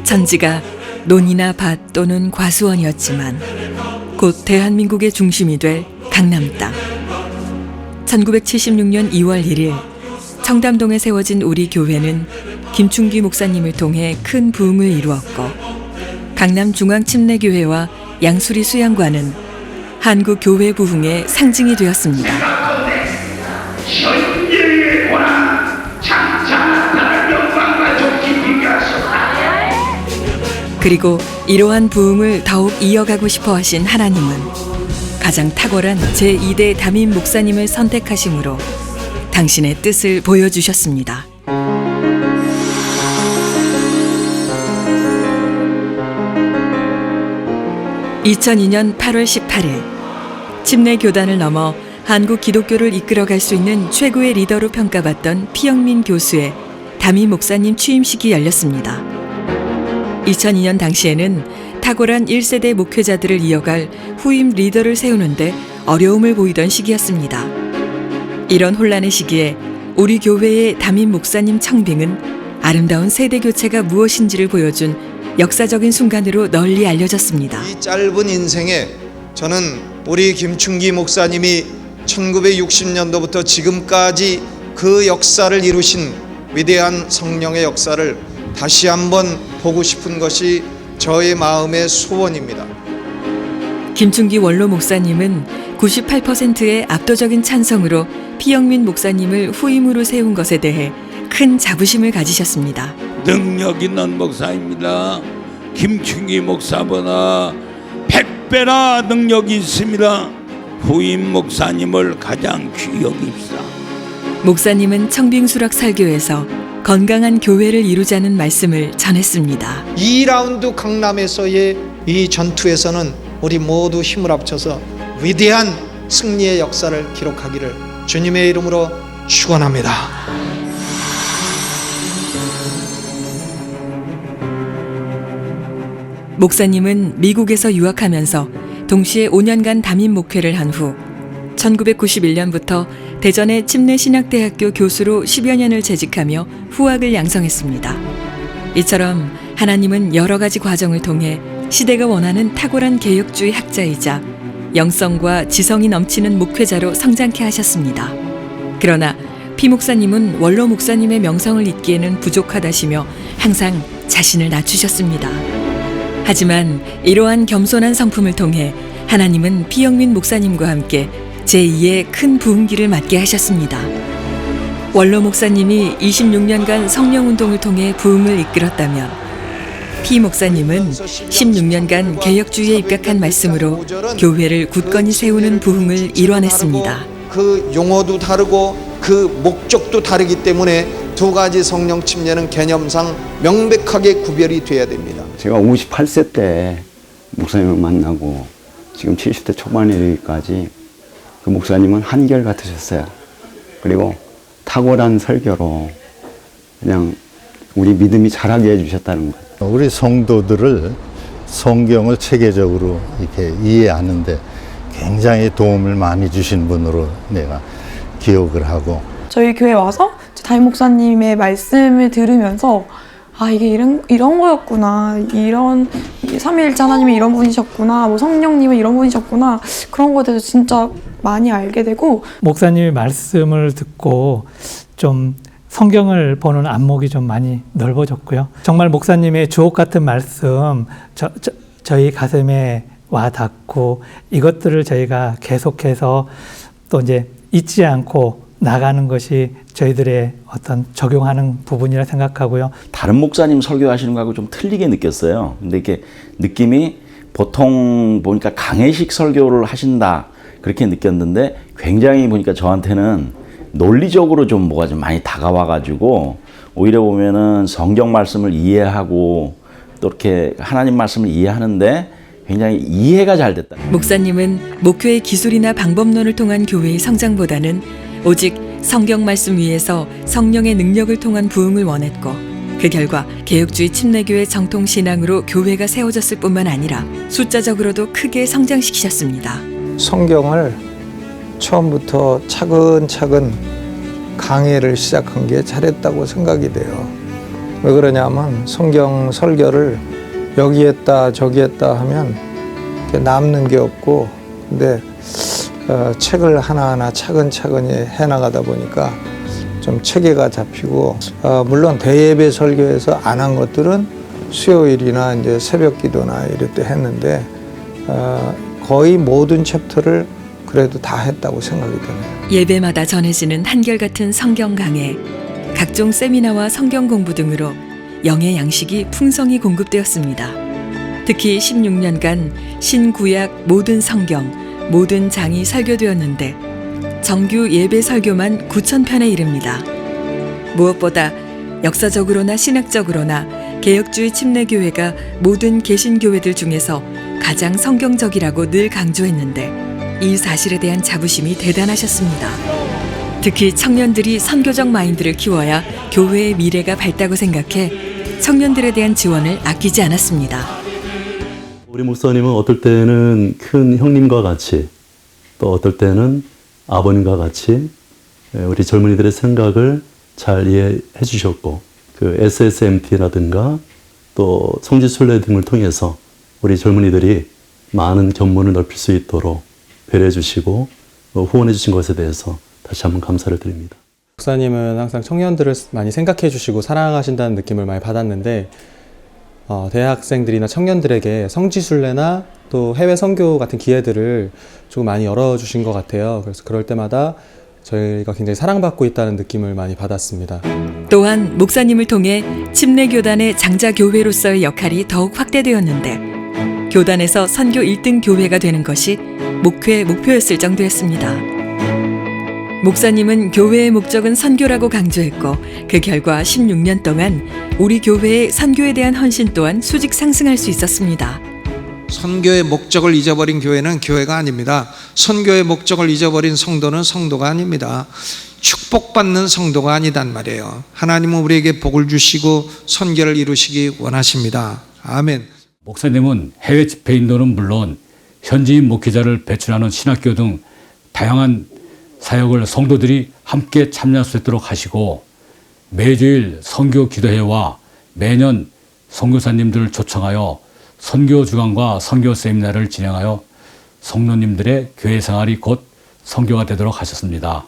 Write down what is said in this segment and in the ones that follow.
전지가 논이나 밭 또는 과수원이었지만 곧 대한민국의 중심이 될 강남 땅. 1976년 2월 1일 청담동에 세워진 우리 교회는 김충기 목사님을 통해 큰 부흥을 이루었고 강남중앙침례교회와 양수리 수양관은 한국 교회 부흥의 상징이 되었습니다. 그리고 이러한 부흥을 더욱 이어가고 싶어 하신 하나님은 가장 탁월한 제2대 담임 목사님을 선택하심으로 당신의 뜻을 보여주셨습니다. (2002년 8월 18일) 침례교단을 넘어 한국 기독교를 이끌어갈 수 있는 최고의 리더로 평가받던 피영민 교수의 담임 목사님 취임식이 열렸습니다. 2002년 당시에는 탁월한 1세대 목회자들을 이어갈 후임 리더를 세우는데 어려움을 보이던 시기였습니다. 이런 혼란의 시기에 우리 교회의 담임 목사님 청빙은 아름다운 세대 교체가 무엇인지를 보여준 역사적인 순간으로 널리 알려졌습니다. 이 짧은 인생에 저는 우리 김충기 목사님이 1960년도부터 지금까지 그 역사를 이루신 위대한 성령의 역사를 다시 한번 보고 싶은 것이 저의 마음의 소원입니다. 김충기 원로 목사님은 98%의 압도적인 찬성으로 피영민 목사님을 후임으로 세운 것에 대해 큰 자부심을 가지셨습니다. 능력 있는 목사입니다. 김충기 목사보다 100배나 능력이 있습니다. 후임 목사님을 가장 귀히 여깁시다. 목사님은 청빙수락 설교에서 건강한 교회를 이루자는 말씀을 전했습니다. 2라운드 강남에서의 이 전투에서는 우리 모두 힘을 합쳐서 위대한 승리의 역사를 기록하기를 주님의 이름으로 축원합니다. 목사님은 미국에서 유학하면서 동시에 5년간 담임 목회를 한 후 1991년부터 대전의 침례신학대학교 교수로 10여 년을 재직하며 후학을 양성했습니다. 이처럼 하나님은 여러 가지 과정을 통해 시대가 원하는 탁월한 개혁주의 학자이자 영성과 지성이 넘치는 목회자로 성장케 하셨습니다. 그러나 피 목사님은 원로 목사님의 명성을 잇기에는 부족하다시며 항상 자신을 낮추셨습니다. 하지만 이러한 겸손한 성품을 통해 하나님은 피영민 목사님과 함께 제2의 큰 부흥기를 맞게 하셨습니다. 원로 목사님이 26년간 성령운동을 통해 부흥을 이끌었다면 피 목사님은 16년간 개혁주의에 입각한 말씀으로 교회를 굳건히 세우는 부흥을 이뤄냈습니다. 그 용어도 다르고 그 목적도 다르기 때문에 두 가지 성령 침례는 개념상 명백하게 구별이 돼야 됩니다. 제가 58세 때 목사님을 만나고 지금 70대 초반에 이르기까지 그 목사님은 한결 같으셨어요. 그리고 탁월한 설교로 그냥 우리 믿음이 자라게 해주셨다는 거예요. 우리 성도들을 성경을 체계적으로 이렇게 이해하는데 굉장히 도움을 많이 주신 분으로 내가 기억을 하고, 저희 교회 와서 담임 목사님의 말씀을 들으면서 아, 이게 이런 거였구나, 이런 삼위일체 하나님이 이런 분이셨구나, 뭐 성령님은 이런 분이셨구나, 그런 거에 대해서 진짜 많이 알게 되고, 목사님의 말씀을 듣고 좀 성경을 보는 안목이 좀 많이 넓어졌고요. 정말 목사님의 주옥 같은 말씀 저희 가슴에 와 닿고, 이것들을 저희가 계속해서 또 이제 잊지 않고 나가는 것이 저희들의 어떤 적용하는 부분이라 생각하고요. 다른 목사님 설교하시는 거하고 좀 틀리게 느꼈어요. 근데 이렇게 느낌이 보통 보니까 강해식 설교를 하신다 그렇게 느꼈는데, 굉장히 보니까 저한테는 논리적으로 좀 뭐가 좀 많이 다가와가지고 오히려 보면은 성경 말씀을 이해하고 또 이렇게 하나님 말씀을 이해하는데 굉장히 이해가 잘 됐다. 목사님은 목회의 기술이나 방법론을 통한 교회의 성장보다는 오직 성경 말씀 위에서 성령의 능력을 통한 부흥을 원했고, 그 결과 개혁주의 침례교회 정통신앙으로 교회가 세워졌을 뿐만 아니라 숫자적으로도 크게 성장시키셨습니다. 성경을 처음부터 차근차근 강해를 시작한 게 잘했다고 생각이 돼요. 왜 그러냐면 성경 설교를 여기 했다 저기 했다 하면 남는 게 없고, 근데 책을 하나하나 차근차근히 해나가다 보니까 좀 체계가 잡히고, 물론 대예배 설교에서 안 한 것들은 수요일이나 이제 새벽 기도나 이럴 때 했는데, 거의 모든 챕터를 그래도 다 했다고 생각이 드네요. 예배마다 전해지는 한결같은 성경 강해, 각종 세미나와 성경 공부 등으로 영의 양식이 풍성히 공급되었습니다. 특히 16년간 신구약 모든 성경, 모든 장이 설교되었는데 정규 예배 설교만 9,000편에 이릅니다. 무엇보다 역사적으로나 신학적으로나 개혁주의 침례교회가 모든 개신교회들 중에서 가장 성경적이라고 늘 강조했는데 이 사실에 대한 자부심이 대단하셨습니다. 특히 청년들이 선교적 마인드를 키워야 교회의 미래가 밝다고 생각해 청년들에 대한 지원을 아끼지 않았습니다. 우리 목사님은 어떨 때는 큰 형님과 같이, 또 어떨 때는 아버님과 같이 우리 젊은이들의 생각을 잘 이해해 주셨고, 그 SSMT라든가 또 성지순례 등을 통해서 우리 젊은이들이 많은 견문을 넓힐 수 있도록 배려해 주시고 후원해 주신 것에 대해서 다시 한번 감사를 드립니다. 목사님은 항상 청년들을 많이 생각해 주시고 사랑하신다는 느낌을 많이 받았는데, 대학생들이나 청년들에게 성지순례나 또 해외 선교 같은 기회들을 조금 많이 열어주신 것 같아요. 그래서 그럴 때마다 저희가 굉장히 사랑받고 있다는 느낌을 많이 받았습니다. 또한 목사님을 통해 침례교단의 장자교회로서의 역할이 더욱 확대되었는데 교단에서 선교 1등 교회가 되는 것이 목회 목표였을 정도였습니다. 목사님은 교회의 목적은 선교라고 강조했고 그 결과 16년 동안 우리 교회의 선교에 대한 헌신 또한 수직 상승할 수 있었습니다. 선교의 목적을 잊어버린 교회는 교회가 아닙니다. 선교의 목적을 잊어버린 성도는 성도가 아닙니다. 축복받는 성도가 아니단 말이에요. 하나님은 우리에게 복을 주시고 선교를 이루시기 원하십니다. 아멘. 목사님은 해외 집회 인도는 물론 현지인 목회자를 배출하는 신학교 등 다양한 사역을 성도들이 함께 참여할 수 있도록 하시고, 매주일 선교 기도회와 매년 선교사님들을 초청하여 선교 주간과 선교 세미나를 진행하여 성도님들의 교회 생활이 곧 선교가 되도록 하셨습니다.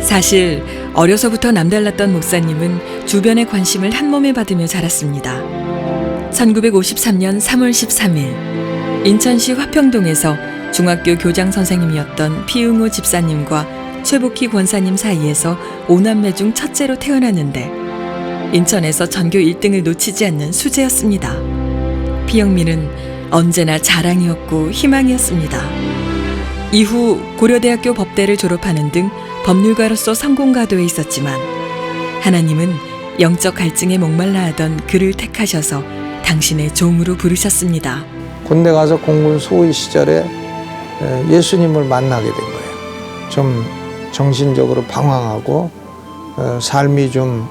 사실 어려서부터 남달랐던 목사님은 주변의 관심을 한몸에 받으며 자랐습니다. 1953년 3월 13일 인천시 화평동에서 중학교 교장 선생님이었던 피응호 집사님과 최복희 권사님 사이에서 5남매 중 첫째로 태어났는데 인천에서 전교 1등을 놓치지 않는 수재였습니다. 피영민은 언제나 자랑이었고 희망이었습니다. 이후 고려대학교 법대를 졸업하는 등 법률가로서 성공가도에 있었지만 하나님은 영적 갈증에 목말라 하던 그를 택하셔서 당신의 종으로 부르셨습니다. 군대 가서 공군 소위 시절에 예수님을 만나게 된 거예요. 좀 정신적으로 방황하고 삶이 좀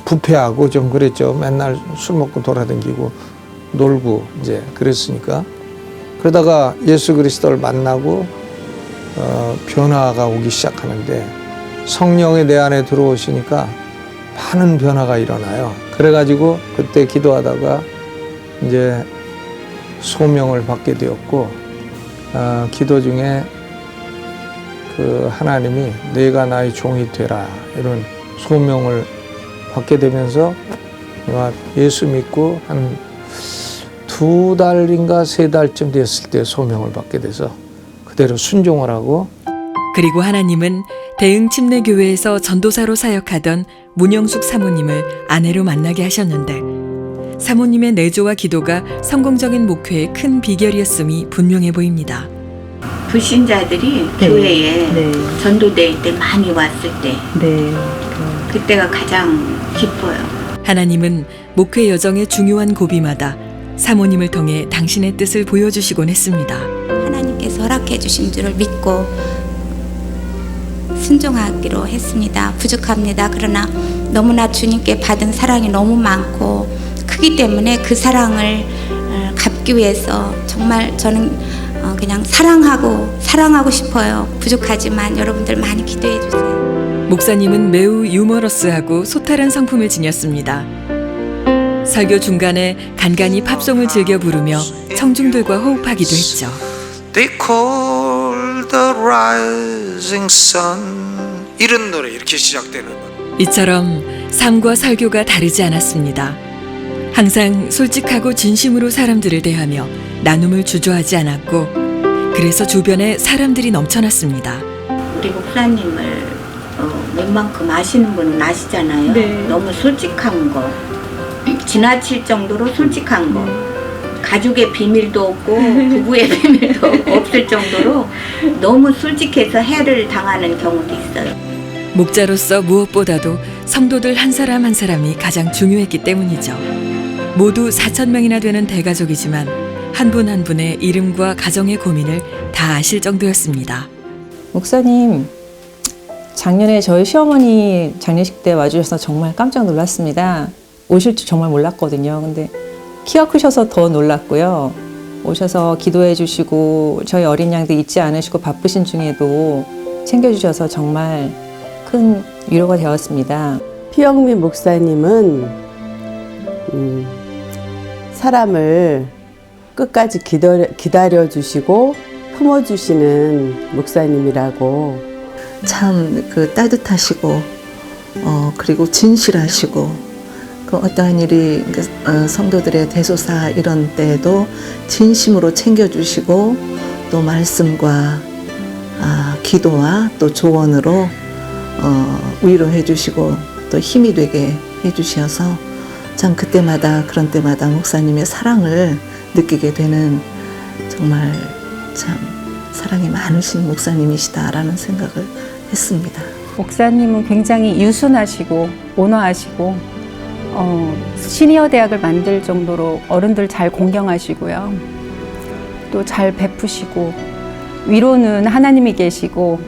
부패하고 좀 그랬죠. 맨날 술 먹고 돌아다니고 놀고 이제 그랬으니까. 그러다가 예수 그리스도를 만나고 변화가 오기 시작하는데 성령이 내 안에 들어오시니까 많은 변화가 일어나요. 그래가지고 그때 기도하다가 이제 소명을 받게 되었고, 기도 중에 하나님이 내가 나의 종이 되라 이런 소명을 받게 되면서 예수 믿고 한 2달인가 3달쯤 됐을 때 소명을 받게 돼서 그대로 순종을 하고, 그리고 하나님은 대흥 침례교회에서 전도사로 사역하던 문영숙 사모님을 아내로 만나게 하셨는데 사모님의 내조와 기도가 성공적인 목회의 큰 비결이었음이 분명해 보입니다. 불신자들이 교회에 전도될 때 많이 왔을 때 그때가 가장 기뻐요. 하나님은 목회 여정의 중요한 고비마다 사모님을 통해 당신의 뜻을 보여주시곤 했습니다. 하나님께서 허락해 주신 줄을 믿고 순종하기로 했습니다. 부족합니다. 그러나 너무나 주님께 받은 사랑이 너무 많고 크기 때문에 그 사랑을 갚기 위해서 정말 저는 그냥 사랑하고 싶어요. 부족하지만 여러분들 많이 기도해 주세요. 목사님은 매우 유머러스하고 소탈한 성품을 지녔습니다. 설교 중간에 간간히 팝송을 즐겨 부르며 청중들과 호흡하기도 했죠. They call the rising sun. 이런 노래 이렇게 시작되는 거. 이처럼 삶과 설교가 다르지 않았습니다. 항상 솔직하고 진심으로 사람들을 대하며 나눔을 주저하지 않았고, 그래서 주변에 사람들이 넘쳐났습니다. 우리 목사님을 웬만큼 아시는 분은 아시잖아요. 네. 너무 솔직한 거, 지나칠 정도로 솔직한 거, 가족의 비밀도 없고 부부의 비밀도 없을 정도로 너무 솔직해서 해를 당하는 경우도 있어요. 목자로서 무엇보다도 성도들 한 사람 한 사람이 가장 중요했기 때문이죠. 모두 4,000명이나 되는 대가족이지만 한 분 한 분의 이름과 가정의 고민을 다 아실 정도였습니다. 목사님, 작년에 저희 시어머니 장례식 때 와주셔서 정말 깜짝 놀랐습니다. 오실 줄 정말 몰랐거든요. 근데 키가 크셔서 더 놀랐고요. 오셔서 기도해 주시고 저희 어린 양들 잊지 않으시고 바쁘신 중에도 챙겨주셔서 정말 큰 위로가 되었습니다. 피영민 목사님은 사람을 끝까지 기다려 주시고 품어 주시는 목사님이라고. 참 따뜻하시고 그리고 진실하시고 어떠한 일이 성도들의 대소사 이런 때에도 진심으로 챙겨주시고 또 말씀과 기도와 또 조언으로 위로해 주시고 또 힘이 되게 해주셔서 참 그때마다 그런 때마다 목사님의 사랑을 느끼게 되는 정말 참 사랑이 많으신 목사님이시다라는 생각을 했습니다. 목사님은 굉장히 유순하시고 온화하시고 시니어 대학을 만들 정도로 어른들 잘 공경하시고요. 또 잘 베푸시고 위로는 하나님이 계시고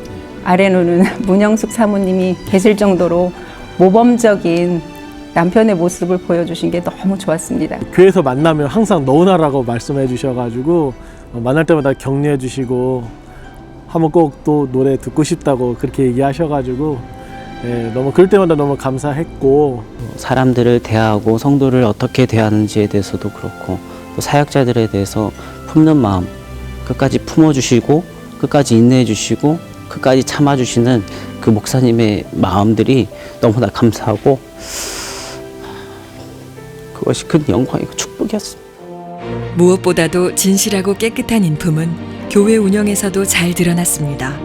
아래로는 문영숙 사모님이 계실 정도로 모범적인 남편의 모습을 보여주신 게 너무 좋았습니다. 교회에서 만나면 항상 너우나라고 말씀해 주셔가지고 만날 때마다 격려해 주시고 한번 꼭 또 노래 듣고 싶다고 그렇게 얘기하셔가지고 너무 그럴 때마다 너무 감사했고, 사람들을 대하고 성도를 어떻게 대하는지에 대해서도 그렇고 또 사역자들에 대해서 품는 마음 끝까지 품어주시고 끝까지 인내해주시고 끝까지 참아주시는 그 목사님의 마음들이 너무나 감사하고 그것이 큰 영광이고 축복이었습니다. 무엇보다도 진실하고 깨끗한 인품은 교회 운영에서도 잘 드러났습니다.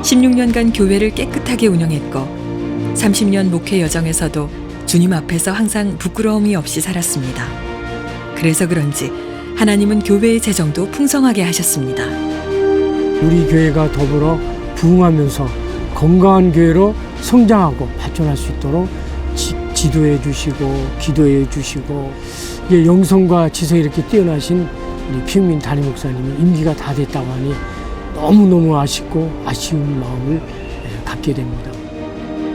16년간 교회를 깨끗하게 운영했고 30년 목회 여정에서도 주님 앞에서 항상 부끄러움이 없이 살았습니다. 그래서 그런지 하나님은 교회의 재정도 풍성하게 하셨습니다. 우리 교회가 더불어 부흥하면서 건강한 교회로 성장하고 발전할 수 있도록 지도해 주시고 기도해 주시고, 영성과 지성이 이렇게 뛰어나신 우리 피영민 담임 목사님이 임기가 다 됐다고 하니 너무너무 아쉽고 아쉬운 마음을 갖게 됩니다.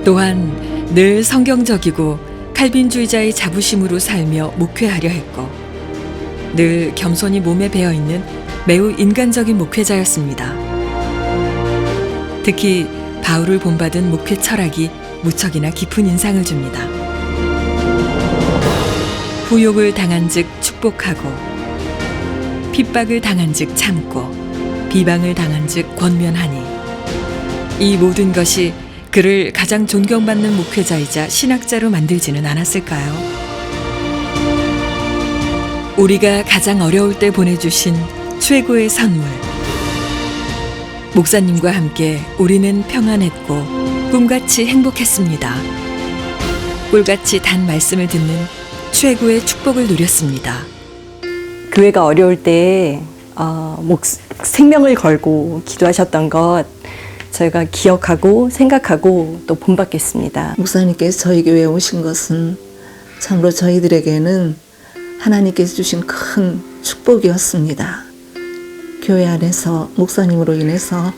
또한 늘 성경적이고 칼빈주의자의 자부심으로 살며 목회하려 했고 늘 겸손히 몸에 배어있는 매우 인간적인 목회자였습니다. 특히 바울을 본받은 목회 철학이 무척이나 깊은 인상을 줍니다. 후욕을 당한즉 축복하고 핍박을 당한즉 참고 비방을 당한즉 권면하니, 이 모든 것이 그를 가장 존경받는 목회자이자 신학자로 만들지는 않았을까요? 우리가 가장 어려울 때 보내주신 최고의 선물. 목사님과 함께 우리는 평안했고 꿈같이 행복했습니다. 꿀같이 단 말씀을 듣는 최고의 축복을 누렸습니다. 교회가 어려울 때 생명을 걸고 기도하셨던 것 저희가 기억하고 생각하고 또 본받겠습니다. 목사님께서 저희 교회에 오신 것은 참으로 저희들에게는 하나님께서 주신 큰 축복이었습니다. 교회 안에서 목사님으로 인해서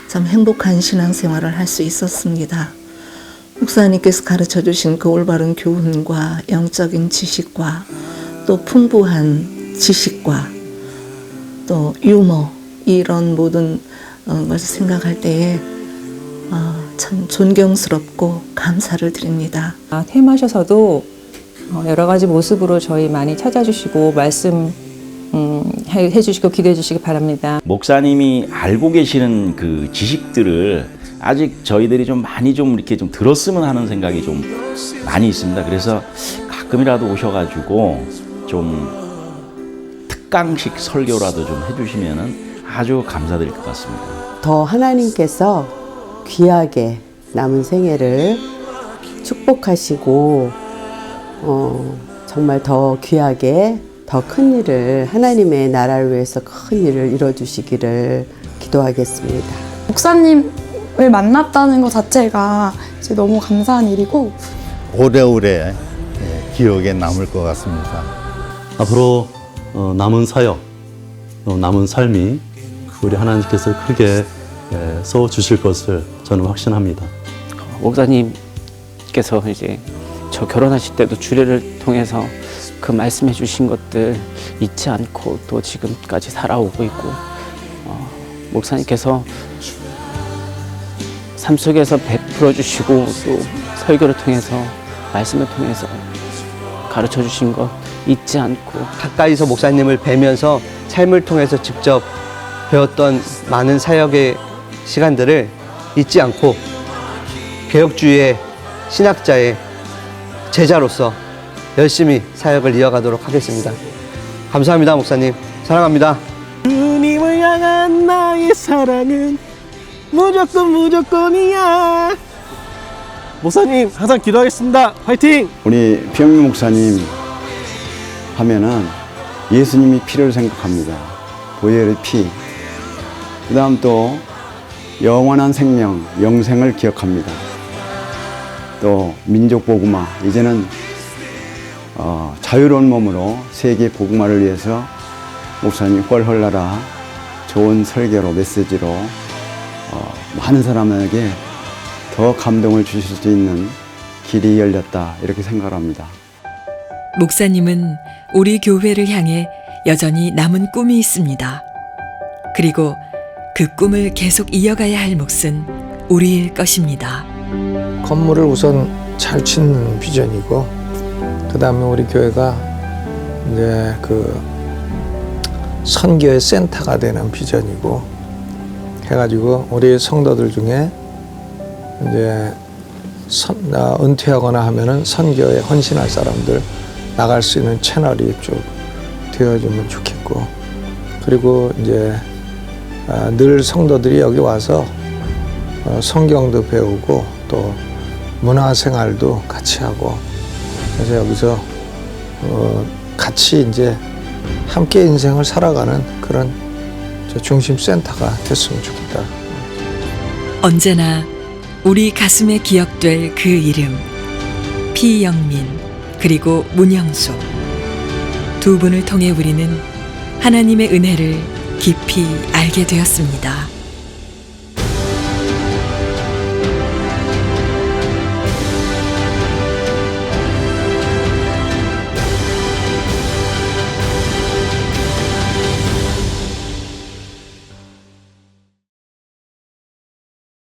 참 행복한 신앙생활을 할 수 있었습니다. 목사님께서 가르쳐 주신 그 올바른 교훈과 영적인 지식과 또 풍부한 지식과 또 유머 이런 모든 것을 생각할 때에 참 존경스럽고 감사를 드립니다. 퇴임하셔서도 여러 가지 모습으로 저희 많이 찾아주시고 말씀 해주시고 기도해 주시기 바랍니다. 목사님이 알고 계시는 그 지식들을 아직 저희들이 좀 많이 좀 이렇게 좀 들었으면 하는 생각이 좀 많이 있습니다. 그래서 가끔이라도 오셔가지고 좀 특강식 설교라도 좀 해주시면은 아주 감사드릴 것 같습니다. 더 하나님께서 귀하게 남은 생애를 축복하시고 정말 더 귀하게 더 큰 일을 하나님의 나라를 위해서 큰 일을 이뤄주시기를 기도하겠습니다. 목사님을 만났다는 것 자체가 이제 너무 감사한 일이고 오래오래 기억에 남을 것 같습니다. 앞으로 남은 사역, 남은 삶이 우리 하나님께서 크게 써 주실 것을 저는 확신합니다. 목사님께서 이제 저 결혼하실 때도 주례를 통해서 그 말씀해 주신 것들 잊지 않고 또 지금까지 살아오고 있고 목사님께서 삶 속에서 베풀어 주시고 또 설교를 통해서 말씀을 통해서 가르쳐 주신 것 잊지 않고 가까이서 목사님을 뵈면서 삶을 통해서 직접 배웠던 많은 사역의 시간들을 잊지 않고 개혁주의의 신학자의 제자로서 열심히 사역을 이어가도록 하겠습니다. 감사합니다, 목사님. 사랑합니다. 주님을 향한 나의 사랑은 무조건이야. 목사님 항상 기도하겠습니다. 화이팅! 우리 비영민 목사님 하면은 예수님이 피를 생각합니다. 보혈의 피. 그 다음 또 영원한 생명, 영생을 기억합니다. 또 민족 복음화, 이제는 자유로운 몸으로 세계 복음화를 위해서 목사님 헐헐나라 좋은 설계로 메시지로 많은 사람에게 더 감동을 주실 수 있는 길이 열렸다 이렇게 생각합니다. 목사님은 우리 교회를 향해 여전히 남은 꿈이 있습니다. 그리고 그 꿈을 계속 이어가야 할 몫은 우리일 것입니다. 건물을 우선 잘 짓는 비전이고, 그 다음에 우리 교회가 이제 그 선교의 센터가 되는 비전이고, 해가지고 우리 성도들 중에 이제 은퇴하거나 하면은 선교에 헌신할 사람들 나갈 수 있는 채널이 쭉 되어주면 좋겠고, 그리고 이제 늘 성도들이 여기 와서 성경도 배우고 또 문화생활도 같이 하고, 그래서 여기서 같이 이제 함께 인생을 살아가는 그런 중심 센터가 됐으면 좋겠다. 언제나 우리 가슴에 기억될 그 이름, 피영민 그리고 문영수. 두 분을 통해 우리는 하나님의 은혜를 깊이 알게 되었습니다.